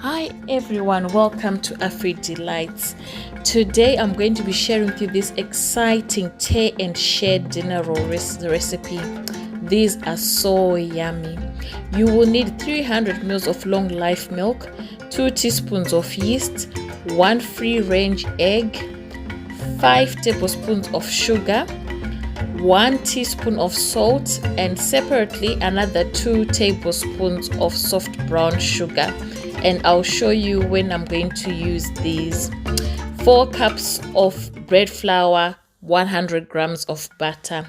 Hi everyone, welcome to Afri Delights. Today I'm going to be sharing with you this exciting tear and share dinner roll recipe. These are so yummy. You will need 300 ml of long life milk, 2 teaspoons of yeast, 1 free range egg, 5 tablespoons of sugar, 1 teaspoon of salt, and separately another 2 tablespoons of soft brown sugar. And I'll show you when I'm going to use these. 4 cups of bread flour, 100 grams of butter.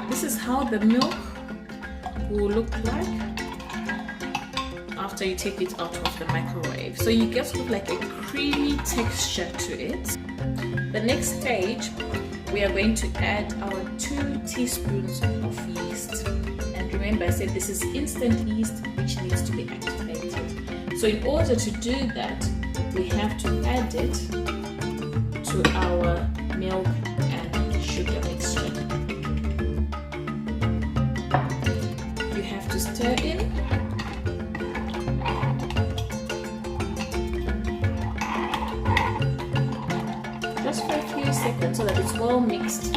This is how the milk will look like after you take it out of the microwave. So you get sort of like a creamy texture to it. The next stage, we are going to add our 2 teaspoons of yeast. And remember, I said this is instant yeast which needs to be activated. So in order to do that, we have to add it to our milk and sugar mixture. You have to stir in. Just for a few seconds so that it's well mixed.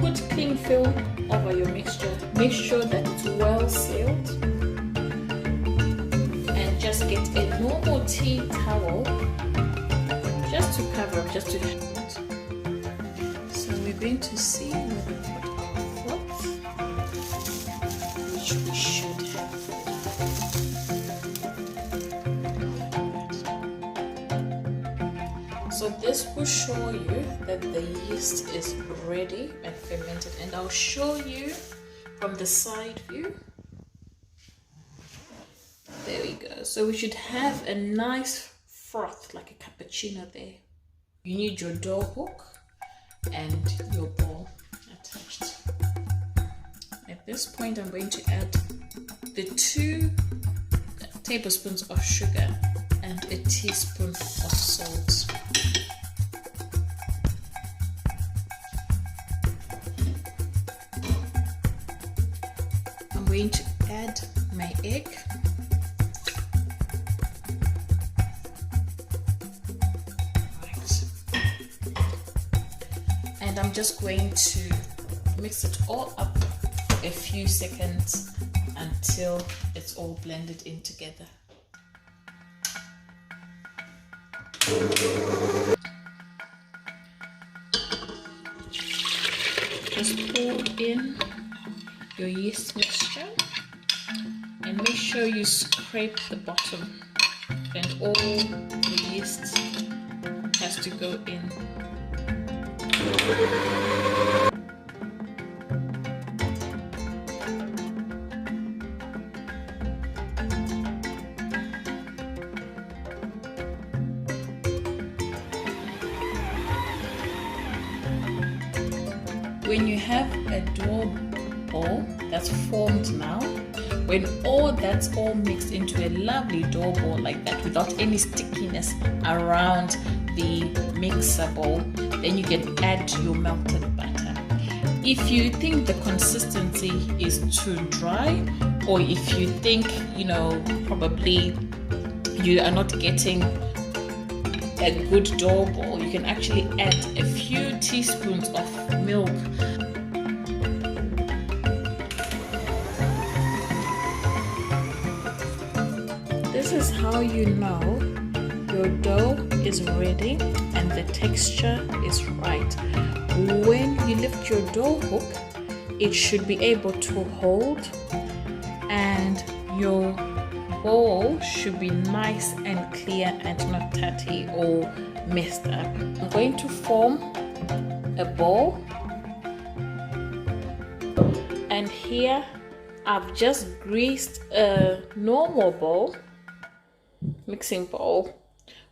Put cling film over your mixture. Make sure that it's well sealed. And just get a normal tea towel just to cover, just to help it. So we're going to see whether we put our froth, which we should have. So this will show you that the yeast is ready and fermented, and I'll show you from the side view. There we go. So we should have a nice froth like a cappuccino there. You need your dough hook and your bowl attached. At this point, I'm going to add the 2 tablespoons of sugar and a teaspoon of salt. I'm going to add my egg. And I'm just going to mix it all up for a few seconds until it's all blended in together. Just pour in your yeast mixture and make sure you scrape the bottom, and all the yeast has to go in. When you have a dough ball that's formed now, when that's all mixed into a lovely dough ball like that without any stickiness around the mixer bowl, then you can add your melted butter. If you think the consistency is too dry, or if you think, probably you are not getting a good dough ball, you can actually add a few teaspoons of milk. This is how you know your dough is ready and the texture is right. When you lift your dough hook, it should be able to hold, and your bowl should be nice and clear and not tatty or messed up. I'm going to form a bowl, and here I've just greased a normal bowl, mixing bowl,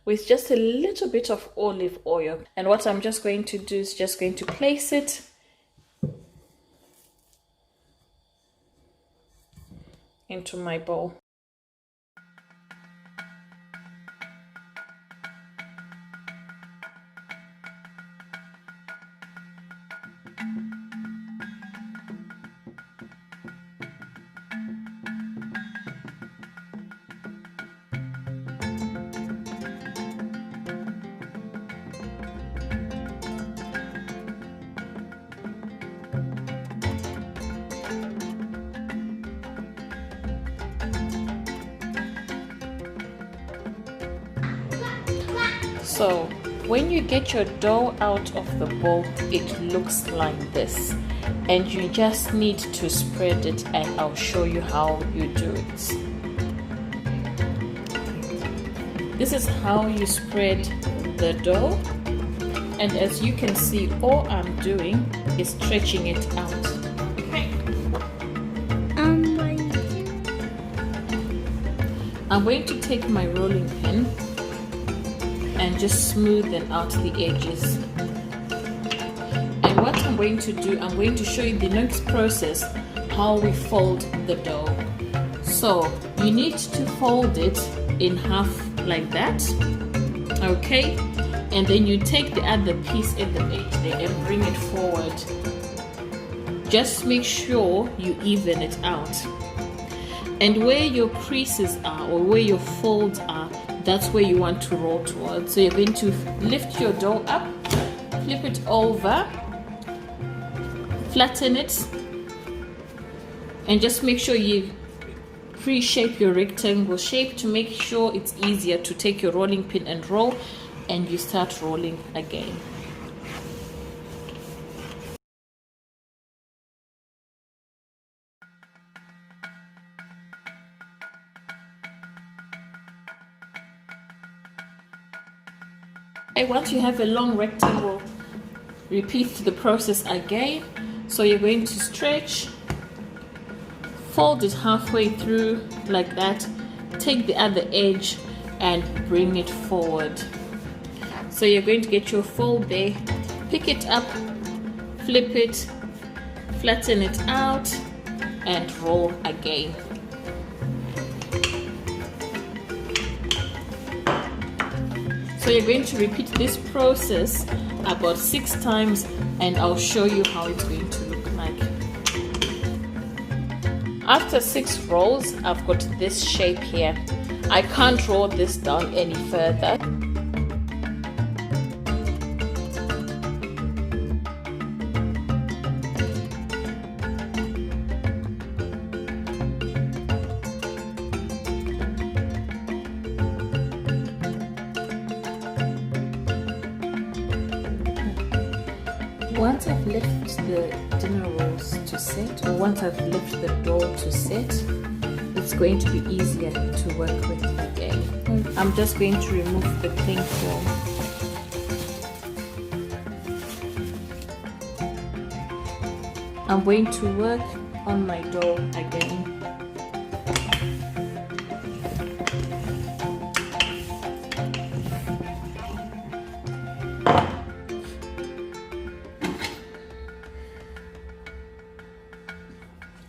with just a little bit of olive oil. And what I'm just going to do is just going to place it into my bowl. So when you get your dough out of the bowl, it looks like this, and you just need to spread it, and I'll show you how you do it. This is how you spread the dough, and as you can see, all I'm doing is stretching it out. Okay. I'm going to take my rolling pin and just smoothen out the edges. And what I'm going to do, I'm going to show you the next process, how we fold the dough. So you need to fold it in half like that, okay? And then you take the other piece at the edge there and bring it forward. Just make sure you even it out. And where your creases are, or where your folds are, that's where you want to roll towards. So you're going to lift your dough up, flip it over, flatten it, and just make sure you pre-shape your rectangle shape to make sure it's easier to take your rolling pin and roll, and you start rolling again. And once you have a long rectangle, repeat the process again. So you're going to stretch, fold it halfway through like that, take the other edge and bring it forward. So you're going to get your fold there, pick it up, flip it, flatten it out and roll again. So you're going to repeat this process about 6 times, and I'll show you how it's going to look like. After 6 rolls, I've got this shape here. I can't roll this down any further. Once I've left the dinner rolls to set, or once I've left the dough to set, it's going to be easier to work with again. I'm just going to remove the cling film. I'm going to work on my dough again.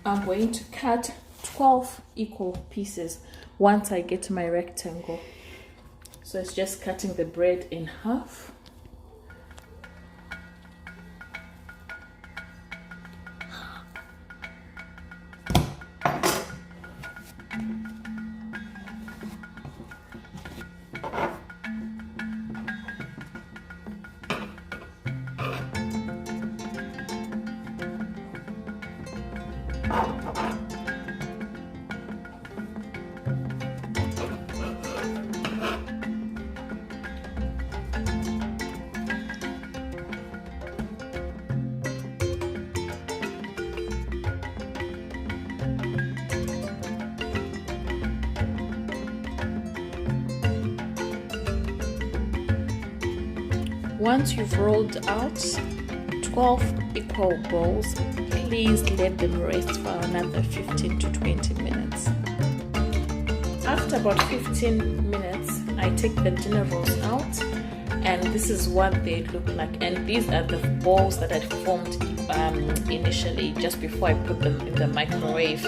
I'm going to cut 12 equal pieces once I get my rectangle. So it's just cutting the bread in half. Once you've rolled out 12 equal balls, please let them rest for another 15 to 20 minutes. After about 15 minutes, I take the dinner rolls out, and this is what they look like. And these are the balls that I formed initially, just before I put them in the microwave.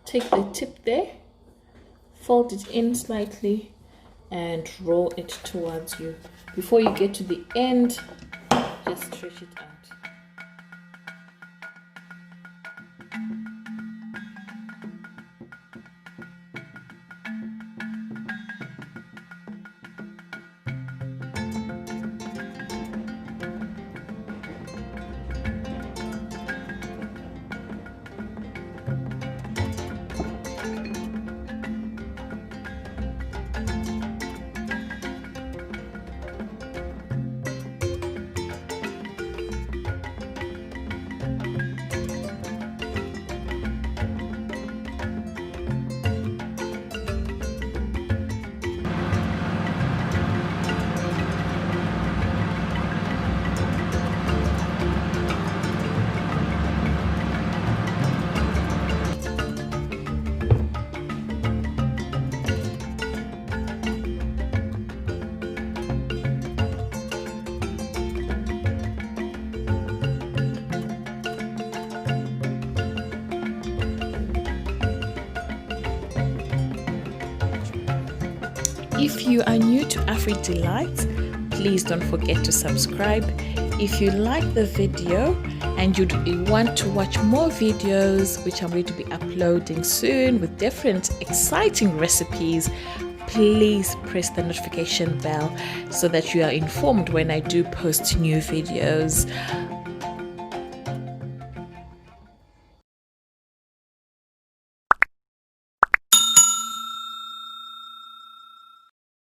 Take the tip there, fold it in slightly, and roll it towards you. Before you get to the end, just stretch it out. If you are new to Afri Delights, please don't forget to subscribe. If you like the video and you want to watch more videos, which I'm going to be uploading soon with different exciting recipes, please press the notification bell so that you are informed when I do post new videos.